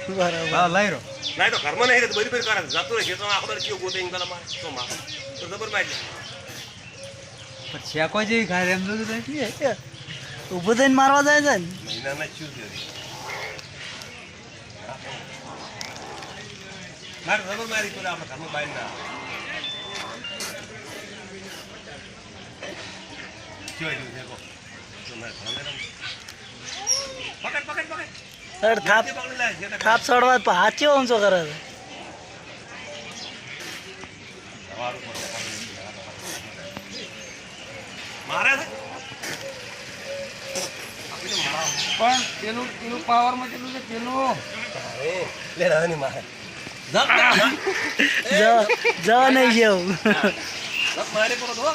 બરાબર હા લઈ રહ્યો ના તો ઘરમાં નહીં બધી બધી કરે જતો રહે તો આખો દર કેવું ગોતે પેલા મારે તો મારે તો જબર મારી પણ શેકો જેવી ખાય એમ તો ઊભું થઈને મારવા જાય છે ને મહિનાના શું થયું મારે જબર મારી પેલા આપણે ઘરમાં બાઈ ના જોઈ છે પકડ પકડ પકડ અરે થાપ ચડવા હાથ કેવો ઊંચો કરે છે મારે પણ પેલું પાવરમાં કેટલું છે પેલું લે રાની મારે જવા નહીં જેવું મારે પર તો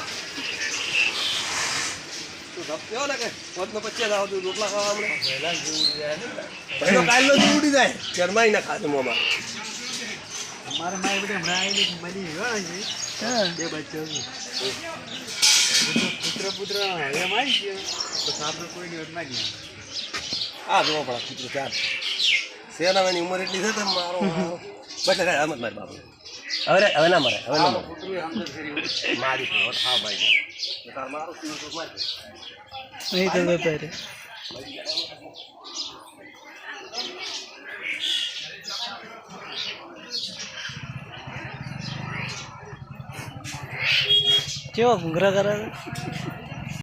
તું ધપ્યો ને કે વધનો 50 આવ તું રોટલા ખાવા હમણે પહેલા જ ઉડી જાય ને પહેલો કાલનો જ ઉડી જાય શરમાઈ ના ખાધું મોમાં મારે મારી બધે હમણાં આવેલી મળી ગયો હા બે બચ્ચો પુત્ર હવે મારી ગયો તો સાપડો કોઈ નહીં મારી આ જોવો પડે પુત્ર ચાર સેનાની ઉંમર એટલી છે તો મારો બટલે કાંઈ આમ જ મારી બાપુ હવે ના મરે હવે ના મરે મારી હા ભાઈ તાર મારો પીવો તો મારી નહીં તો જતા રે કેવો ઘૂંઘરા કરે છે